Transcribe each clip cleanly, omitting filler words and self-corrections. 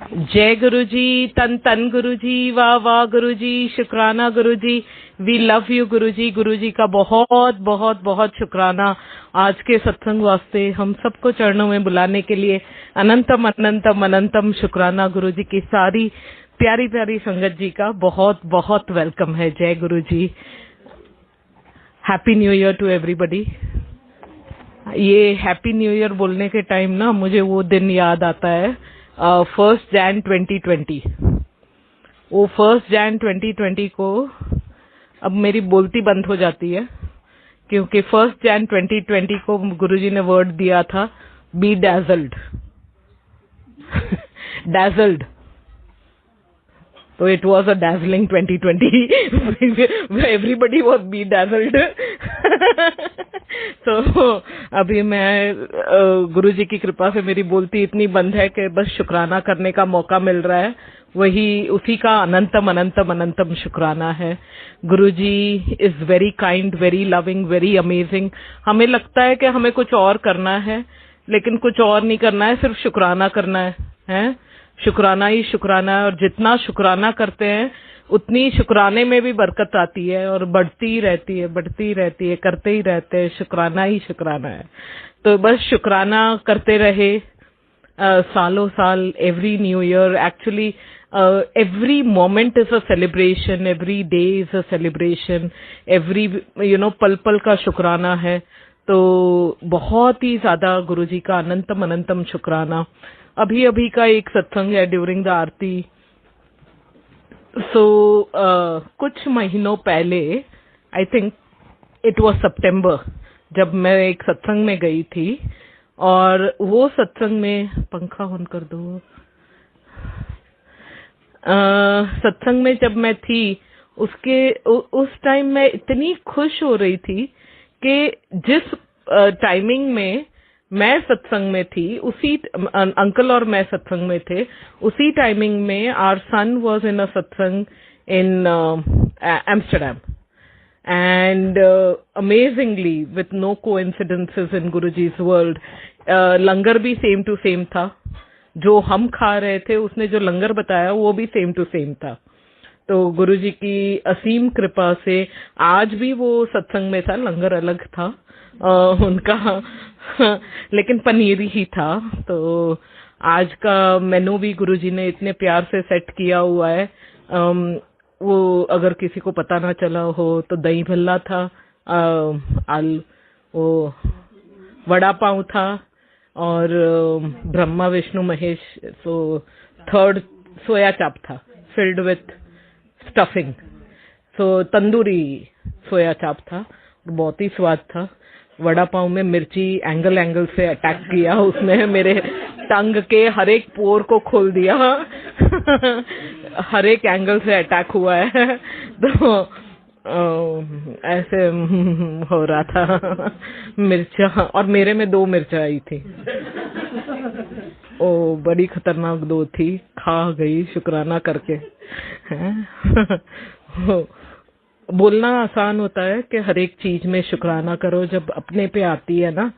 जय गुरु जी, तन तन गुरु जी, वाह वाह गुरु जी, शुक्राना गुरु जी, वी लव यू गुरु जी का बहुत बहुत बहुत शुक्राना आज के सत्संग वास्ते हम सबको चरणों में बुलाने के लिए। अनंतम अनंतम अनंतम शुक्राना गुरु जी की सारी प्यारी प्यारी संगत जी का बहुत बहुत वेलकम है। जय Guru ji, happy new year to everybody. ये हैप्पी न्यू ईयर बोलने के टाइम ना मुझे वो दिन याद आता है 1 Jan 2020। वो 1 Jan 2020 को अब मेरी बोलती बंद हो जाती है क्योंकि 1 Jan 2020 को गुरुजी ने वर्ड दिया था, बी डैजल्ड। डैजल्ड, तो it was a dazzling 2020 everybody was be dazzled. तो अभी मैं गुरुजी की कृपा से मेरी बोलती इतनी बंद है कि बस शुक्राना करने का मौका मिल रहा है, वही उसी का अनंतम अनंतम अनंतम शुक्राना है। Guruji is very kind, very loving, very amazing. हमें लगता है कि हमें कुछ और करना है, लेकिन कुछ और नहीं करना है, सिर्फ शुक्राना करना है? शुक्राना ही शुक्राना है। और जितना शुक्राना करते हैं उतनी शुक्राने में भी बरकत आती है और बढ़ती ही रहती है, बढ़ती ही रहती है, करते ही रहते हैं। शुक्राना ही शुक्राना है। तो बस शुक्राना करते रहे सालों साल। Every new year actually every moment is a celebration, every day is a celebration, every पल पल का शुक्राना है। तो बहुत ही ज्यादा गुरुजी का अनंतम अनंतम शुक्राना। अभी अभी का एक सत्संग है ड्यूरिंग द आरती। सो कुछ महीनों पहले, आई थिंक इट वाज सितंबर, जब मैं एक सत्संग में गई थी और वो सत्संग में पंखा ऑन कर दो। सत्संग में जब मैं थी उस टाइम मैं इतनी खुश हो रही थी कि जिस टाइमिंग में मैं सत्संग में थी, उसी अंकल और मैं सत्संग में थे, उसी टाइमिंग में our sun was in a satsang in Amsterdam. And amazingly, with no coincidences in Guruji's world, langar भी सेम टू सेम था। जो हम खा रहे थे, उसने जो लंगर बताया वो भी सेम टू सेम था। तो गुरुजी की असीम कृपा से आज भी वो सत्संग में था, लंगर अलग था उनका लेकिन पनीर ही था। तो आज का मेनू भी गुरुजी ने इतने प्यार से सेट किया हुआ है। वो अगर किसी को पता ना चला हो तो दही भल्ला था, वो वड़ा पाव था और ब्रह्मा विष्णु महेश, सो थर्ड सोया चाप था फिल्ड विथ स्टफिंग। सो तंदूरी सोया चाप था, बहुत ही स्वाद था। वड़ा पाव में मिर्ची एंगल एंगल से अटैक किया, उसने मेरे टंग के हर एक पोर को खोल दिया हर एक एंगल से अटैक हुआ है। तो ऐसे हो रहा था मिर्चा, और मेरे में 2 मिर्चा आई थी। ओ बड़ी खतरनाक 2 थी, खा गई शुक्राना करके। बोलना आसान होता है कि हर एक चीज में शुक्राना करो, जब अपने पे आती है ना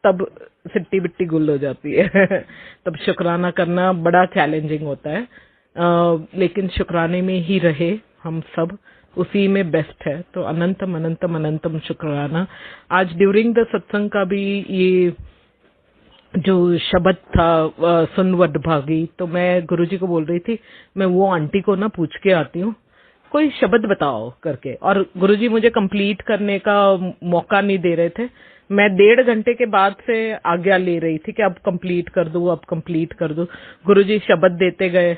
तब सिट्टी बिट्टी गुल हो जाती है तब शुक्राना करना बड़ा चैलेंजिंग होता है। लेकिन शुक्राने में ही रहे हम सब, उसी में बेस्ट है। तो अनंतम अनंतम अनंतम शुक्राना। आज ड्यूरिंग द सत्संग का भी ये जो शब्द था सुन वडभागी, तो मैं गुरुजी को बोल रही थी मैं वो आंटी को ना पूछ के आती हूँ कोई शब्द बताओ करके, और गुरुजी मुझे कंप्लीट करने का मौका नहीं दे रहे थे। मैं 1.5 घंटे के बाद से आज्ञा ले रही थी कि अब कंप्लीट कर दो, अब कंप्लीट कर दो। गुरुजी शब्द देते गए।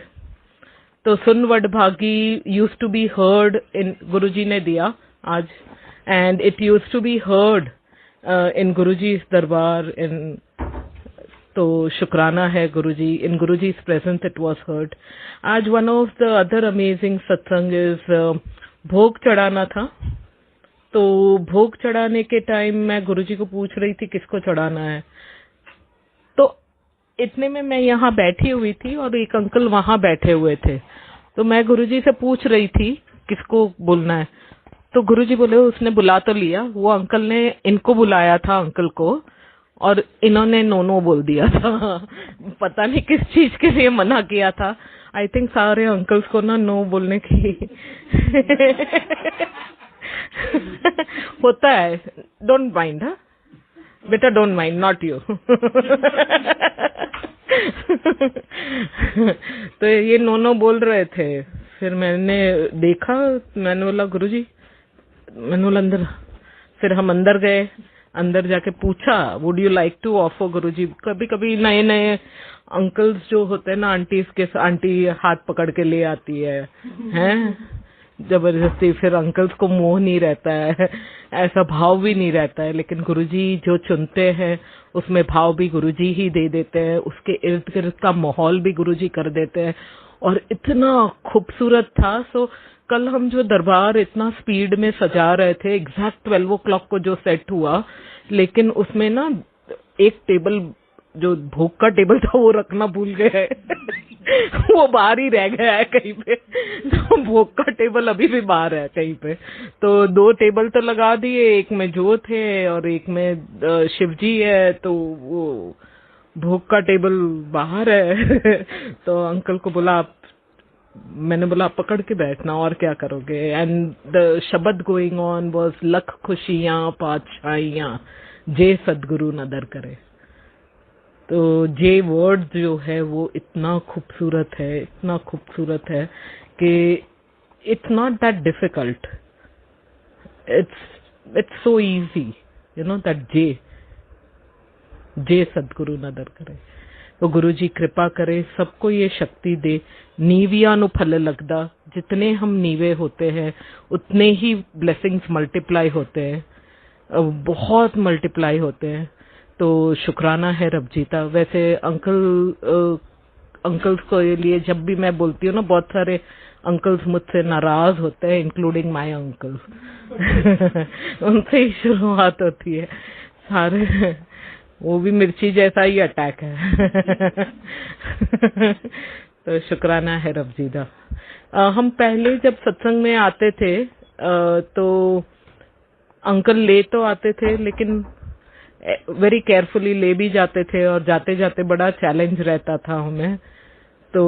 तो सुन वडभागी used to be heard in, Guruji ने दिया आज, and it used to be heard in Guruji darbar in. तो शुक्राना है Guruji, in Guruji presence it was heard. आज one of the other amazing satsang is भोग चढ़ाना था। तो भोग चढ़ाने के टाइम मैं गुरुजी को पूछ रही थी किसको चढ़ाना है। तो इतने में मैं यहाँ बैठी हुई थी और एक अंकल वहां बैठे हुए थे। तो मैं गुरुजी से पूछ रही थी किसको बोलना है। तो गुरुजी बोले उसने बुला तो लिया, वो अंकल ने इनको बुलाया था, अंकल को, और इन्होंने नो नो बोल दिया था। पता नहीं किस चीज के लिए मना किया था। आई थिंक सारे अंकल्स को ना नो बोलने की होता है। डोंट माइंड, हाँ बेटा, डोंट माइंड, नॉट यू। तो ये नो नो बोल रहे थे। फिर मैंने देखा, मैंने बोला गुरुजी, मैंने बोला अंदर। फिर हम अंदर गए, अंदर जाके पूछा would you like to offer Guruji. कभी कभी नए नए अंकल्स जो होते हैं ना, आंटी हाथ पकड़ के ले आती है, हैं जबरदस्ती। फिर अंकल्स को मोह नहीं रहता है, ऐसा भाव भी नहीं रहता है, लेकिन गुरुजी जो चुनते हैं उसमें भाव भी गुरुजी ही दे देते हैं, उसके इर्द गिर्द का माहौल भी गुरुजी कर देते हैं, और इतना खूबसूरत था। सो कल हम जो दरबार इतना स्पीड में सजा रहे थे, एग्जैक्ट 12 o'clock को जो सेट हुआ, लेकिन उसमें ना एक टेबल जो भोग का टेबल था वो रखना भूल गए। वो बाहर ही रह गया है कहीं पे। तो भोग का टेबल अभी भी बाहर है कहीं पे। तो 2 टेबल तो लगा दिए, एक में जोत है और एक में शिव जी है, तो वो भोग का टेबल बाहर है। तो अंकल को बोला, आप, मैंने बोला आप पकड़ के बैठना, और क्या करोगे। एंड द शब्द गोइंग ऑन वाज लख खुशियां पातशाहियां जे सदगुरु नदर करे। तो जे वर्ड जो है वो इतना खूबसूरत है, इतना खूबसूरत है कि it's not that difficult, it's so easy, you know, that जे सदगुरु नदर करे। तो गुरु जी कृपा करे, सबको ये शक्ति दे। नीविया नु फल लगदा, जितने हम नीवे होते हैं उतने ही ब्लेसिंग्स मल्टीप्लाई होते हैं, बहुत मल्टीप्लाई होते हैं। तो शुक्राना है रब जी का। वैसे अंकल्स को लिए जब भी मैं बोलती हूँ ना, बहुत सारे अंकल्स मुझसे नाराज होते हैं, इंक्लूडिंग माय अंकल्स। उनसे ही शुरुआत होती है सारे, वो भी मिर्ची जैसा ही अटैक है। तो शुक्राना है रब जी का। हम पहले जब सत्संग में आते थे तो अंकल ले तो आते थे, लेकिन वेरी केयरफुली ले भी जाते थे, और जाते जाते बड़ा चैलेंज रहता था हमें। तो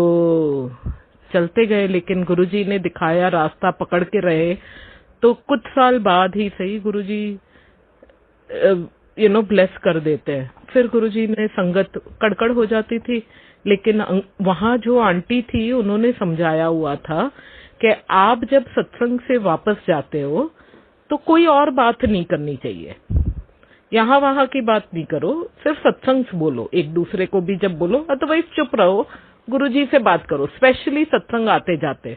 चलते गए, लेकिन गुरुजी ने दिखाया रास्ता, पकड़ के रहे। तो कुछ साल बाद ही सही गुरुजी ब्लेस कर देते हैं। फिर गुरुजी ने संगत कड़कड़ हो जाती थी, लेकिन वहां जो आंटी थी उन्होंने समझाया हुआ था कि आप जब सत्संग से वापस जाते हो तो कोई और बात नहीं करनी चाहिए, यहाँ वहां की बात नहीं करो, सिर्फ सत्संग से बोलो, एक दूसरे को भी जब बोलो, अदरवाइज चुप रहो, गुरुजी से बात करो, स्पेशली सत्संग आते जाते।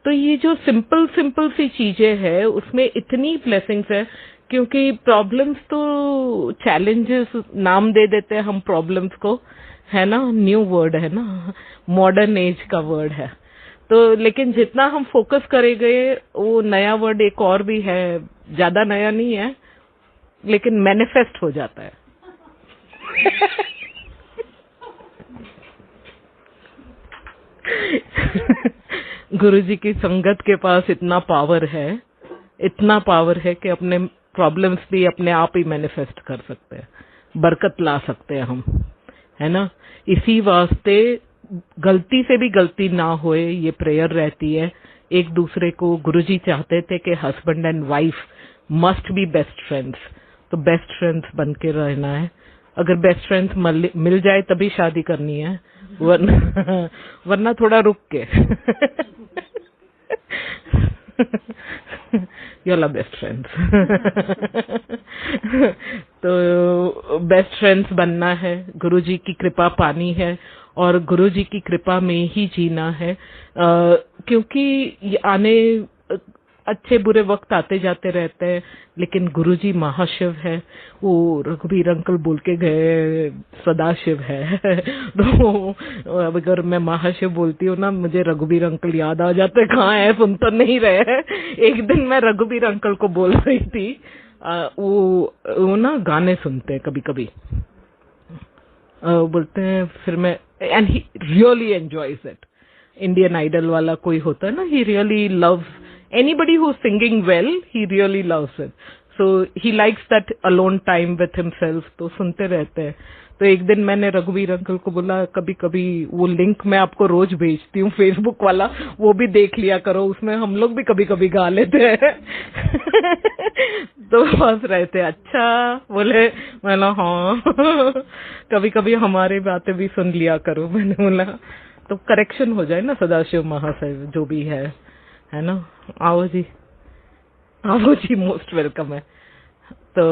तो ये जो सिंपल सिंपल सी चीजें हैं उसमें इतनी ब्लेसिंग्स है, क्योंकि प्रॉब्लम्स तो चैलेंजेस नाम दे देते हैं हम प्रॉब्लम्स को, है ना, न्यू वर्ड है ना, मॉडर्न एज का वर्ड है। तो लेकिन जितना हम फोकस करेंगे, वो नया वर्ड एक और भी है, ज्यादा नया नहीं है, लेकिन मैनिफेस्ट हो जाता है। गुरुजी की संगत के पास इतना पावर है, इतना पावर है कि अपने प्रॉब्लम्स भी अपने आप ही मैनिफेस्ट कर सकते हैं, बरकत ला सकते हैं हम, है ना। इसी वास्ते गलती से भी गलती ना होए, ये प्रेयर रहती है एक दूसरे को। गुरुजी चाहते थे कि husband and wife must be best friends, तो बेस्ट फ्रेंड्स बन के रहना है। अगर बेस्ट फ्रेंड्स मिल जाए तभी शादी करनी है, वरना थोड़ा रुक के। You are best friends. तो बेस्ट फ्रेंड्स बनना है, गुरुजी की कृपा पानी है, और गुरुजी की कृपा में ही जीना है। क्योंकि आने अच्छे बुरे वक्त आते जाते रहते हैं, लेकिन गुरुजी महाशिव है। वो रघुबीर अंकल बोल के गए सदाशिव है। तो अगर मैं महाशिव बोलती हूँ ना, मुझे रघुबीर अंकल याद आ जाते, कहाँ है, सुन तो नहीं रहे। एक दिन मैं रघुबीर अंकल को बोल रही थी, वो ना गाने सुनते हैं कभी कभी, बोलते हैं, फिर मैं, and he really enjoys it. Indian Idol वाला कोई होता है ना, he really loves anybody who's singing well, he really loves it. So he likes that alone time with himself, तो सुनते रहते हैं। तो एक दिन मैंने रघुवीर अंकल को बोला कभी कभी वो लिंक मैं आपको रोज भेजती हूँ फेसबुक वाला, वो भी देख लिया करो, उसमें हम लोग भी कभी कभी गा लेते हैं। तो हंस रहे थे। अच्छा बोले, मैंने हाँ कभी कभी हमारी बातें भी सुन लिया करो। मैंने बोला तो करेक्शन हो जाए ना सदाशिव महाशय जो भी है ना। आओ जी, आओ जी, मोस्ट वेलकम है। तो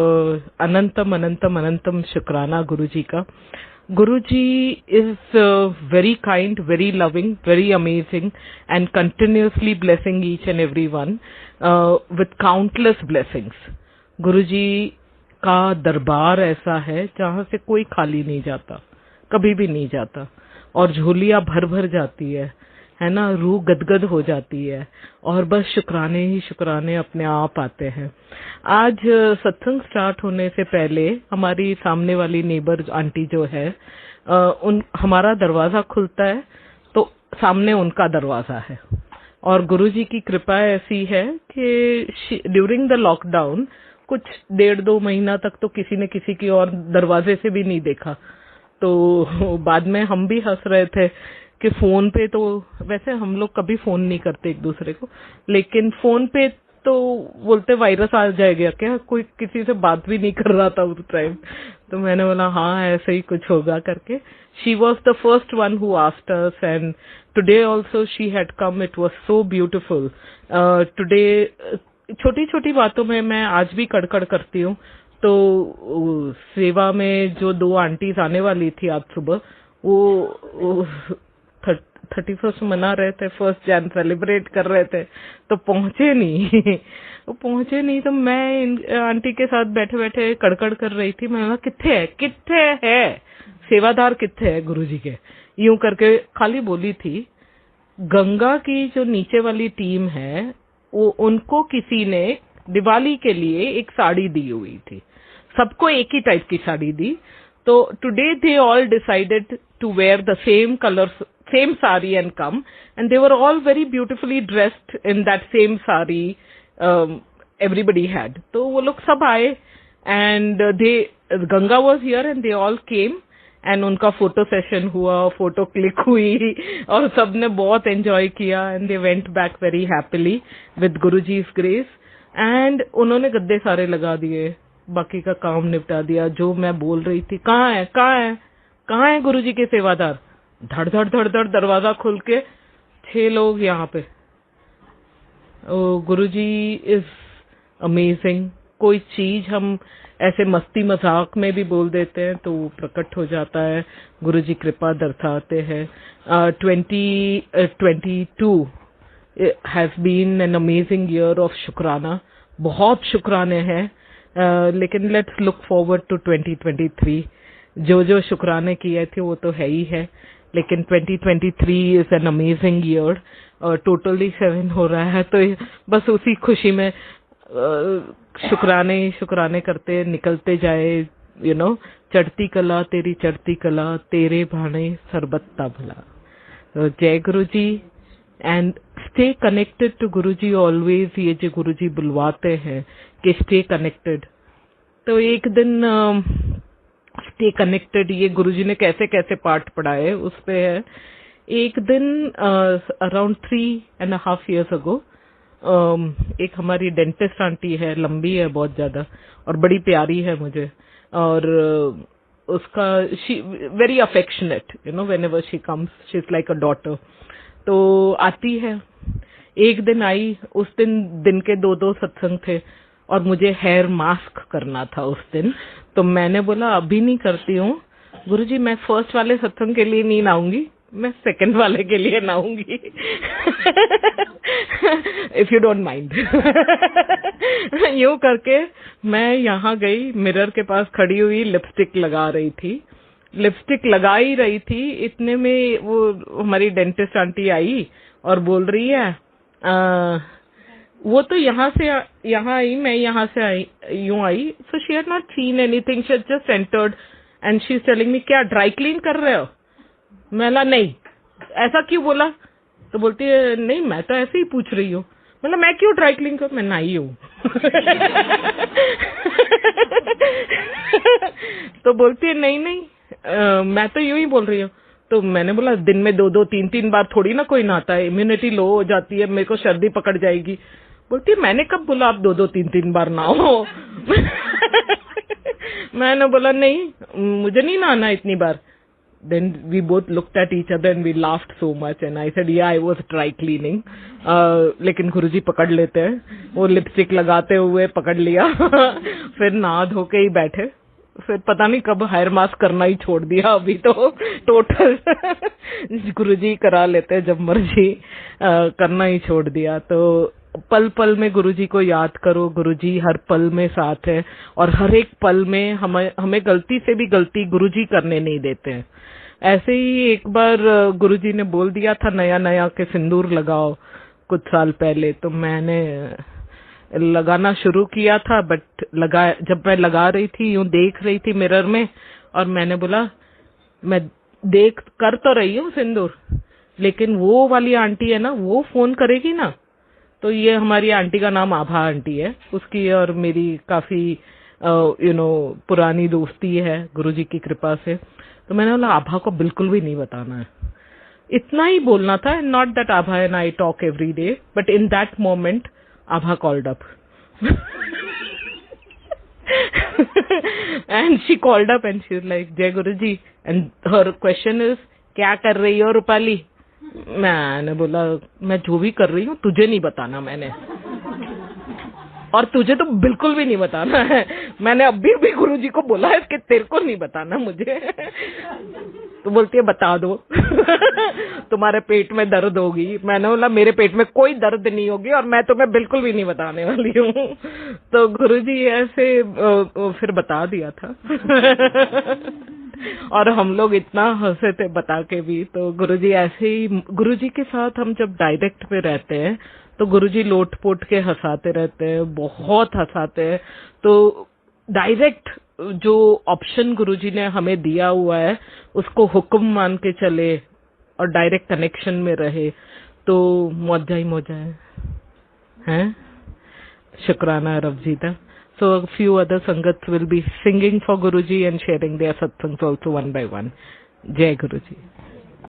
अनंतम अनंतम अनंतम शुक्राना गुरु जी का। Guru ji is very kind, very loving, very amazing and continuously blessing each and every one with countless blessings. Guru ji का दरबार ऐसा है जहाँ से कोई खाली नहीं जाता, कभी भी नहीं जाता, और झोलियां भर भर जाती है ना, रूह गदगद हो जाती है, और बस शुक्राने ही शुक्राने अपने आप आते हैं। आज सत्संग स्टार्ट होने से पहले हमारी सामने वाली नेबर आंटी जो है, हमारा दरवाजा खुलता है तो सामने उनका दरवाजा है, और गुरुजी की कृपा ऐसी है कि ड्यूरिंग द लॉकडाउन कुछ 1.5-2 महीना तक तो किसी ने किसी की और दरवाजे से भी नहीं देखा। तो बाद में हम भी हंस रहे थे कि फोन पे तो वैसे हम लोग कभी फोन नहीं करते एक दूसरे को, लेकिन फोन पे तो बोलते वायरस आ जाएगा क्या, कोई किसी से बात भी नहीं कर रहा था उस टाइम। तो मैंने बोला हाँ ऐसे ही कुछ होगा करके। She was the first one who asked us, and today also she had come, it was so beautiful. Today छोटी छोटी बातों में मैं आज भी कड़कड़ करती हूँ। तो सेवा में जो 2 आंटीज आने वाली थी आज सुबह, वो 31st मना रहे थे, 1 जन सेलिब्रेट कर रहे थे, तो पहुंचे नहीं। वो पहुंचे नहीं, तो मैं आंटी के साथ बैठे बैठे कड़कड़ कर रही थी। मैंने कहा किथे है सेवादार, किथे है गुरुजी के, यूं करके खाली बोली थी। गंगा की जो नीचे वाली टीम है, वो उनको किसी ने दिवाली के लिए एक साड़ी दी हुई थी, सबको एक ही टाइप की साड़ी दी। तो today they all decided to wear the same colour, same sari and come, and they were all very beautifully dressed in that same sari everybody had. तो वो लोग सब आए, and Ganga was here and they all came, and उनका photo session हुआ, photo click हुई, और सबने बहुत एंजॉय किया, and they went back very happily with Guruji's grace. and उन्होंने गद्दे सारे लगा दिए, बाकी का काम निपटा दिया। जो मैं बोल रही थी कहाँ है गुरुजी के सेवादार, धड़ धड़ धड़ धड़ दरवाजा खुल के 6 लोग यहाँ पे। गुरुजी इज अमेजिंग। कोई चीज हम ऐसे मस्ती मजाक में भी बोल देते हैं तो वो प्रकट हो जाता है, गुरुजी कृपा दर्शाते हैं। 2022 has been an amazing year of शुक्राना, बहुत शुक्राने हैं। लेकिन लेट्स लुक फॉरवर्ड टू 2023। जो शुक्राने किए थे वो तो है ही है, लेकिन 2023 is an amazing year, totally 7 हो रहा है। तो बस उसी खुशी में शुक्राने करते निकलते जाए, यू नो। चढ़ती कला तेरी चढ़ती कला, तेरे भाने सरबत्ता भला। जय गुरु जी, and stay connected to Guru ji always. ये जो गुरु जी बुलवाते हैं कि स्टे कनेक्टेड, तो एक दिन स्टे कनेक्टेड ये गुरुजी ने कैसे कैसे पाठ पढ़ाए उस पे है। एक दिन अराउंड 3.5 years ago, एक हमारी डेंटिस्ट आंटी है, लंबी है बहुत ज्यादा और बड़ी प्यारी है मुझे, और उसका she very affectionate, you know, whenever she comes she is like a daughter. तो आती है, एक दिन आई, उस दिन के 2 सत्संग थे और मुझे हेयर मास्क करना था उस दिन। तो मैंने बोला अभी नहीं करती हूँ गुरुजी, मैं फर्स्ट वाले सत्संग के लिए नहीं नाऊंगी, मैं सेकंड वाले के लिए नाऊंगी, इफ यू डोंट माइंड। यूं करके मैं यहाँ गई, मिरर के पास खड़ी हुई, लिपस्टिक लगा ही रही थी। इतने में वो हमारी डेंटिस्ट आंटी आई और बोल रही है वो तो यहाँ आई, मैं यहाँ से आई, यूं आई। So she had not seen anything, she had just entered and she is telling me, क्या ड्राई क्लीन कर रहे हो? मैंने नहीं, ऐसा क्यों बोला? तो बोलती है नहीं मैं तो ऐसे ही पूछ रही हूँ। मतलब मैं क्यों ड्राई क्लीन करूँ, मैं नहाई हूँ। तो बोलती है नहीं नहीं, मैं तो यूं ही बोल रही हूँ। तो मैंने बोला दिन में 2-2 3-3 बार थोड़ी ना कोई नहाता है, इम्यूनिटी लो हो जाती है, मेरे को सर्दी पकड़ जाएगी। बोलती है मैंने कब बोला आप 2-2 3-3 बार नहाओ। मैंने बोला नहीं, मुझे नहीं नहाना इतनी बार। Then we both looked at each other and we laughed so much and I said yeah I was dry cleaning, लेकिन गुरुजी पकड़ लेते हैं, वो लिपस्टिक लगाते हुए पकड़ लिया। फिर नहा धो के ही बैठे, फिर पता नहीं कब हेयर मास्क करना ही छोड़ दिया, अभी तो टोटल गुरुजी करा लेते हैं जब मर्जी, करना ही छोड़ दिया। तो पल पल में गुरुजी को याद करो, गुरुजी हर पल में साथ है और हर एक पल में हमें गलती से भी गलती गुरुजी करने नहीं देते हैं। ऐसे ही एक बार गुरुजी ने बोल दिया था नया नया के सिंदूर लगाओ कुछ साल पहले, तो मैंने लगाना शुरू किया था, बट जब मैं लगा रही थी यूं देख रही थी मिरर में और मैंने बोला मैं देख कर तो रही हूँ सिंदूर, लेकिन वो वाली आंटी है ना वो फोन करेगी ना। तो ये हमारी आंटी का नाम आभा आंटी है, उसकी और मेरी काफी पुरानी दोस्ती है गुरुजी की कृपा से। तो मैंने बोला आभा को बिल्कुल भी नहीं बताना है, इतना ही बोलना था। Not that Abha and I talk every day, but in that moment Abha called up and she called up and she was like जय गुरुजी, and her question is क्या कर रही हो रूपाली। मैंने बोला मैं जो भी कर रही हूँ तुझे नहीं बताना मैंने, और तुझे तो बिल्कुल भी नहीं बताना है। मैंने अभी भी गुरुजी को बोला है कि तेरे को नहीं बताना मुझे। तो बोलती है बता दो तुम्हारे पेट में दर्द होगी। मैंने बोला मेरे पेट में कोई दर्द नहीं होगी और मैं तुम्हें बिल्कुल भी नहीं बताने वाली हूँ। तो गुरुजी ऐसे फिर बता दिया था। और हम लोग इतना हंसे थे बता के भी। तो गुरुजी ऐसे ही, गुरुजी के साथ हम जब डायरेक्ट पे रहते हैं तो गुरुजी लोट पोट के हंसाते रहते हैं, बहुत हंसाते हैं। तो डायरेक्ट जो ऑप्शन गुरुजी ने हमें दिया हुआ है उसको हुक्म मान के चले और डायरेक्ट कनेक्शन में रहे तो मौजा ही मौजा है? शुक्राना रवजीता। So a few other Sangats will be singing for Guruji and sharing their satsangs also one by one. Jai Guruji.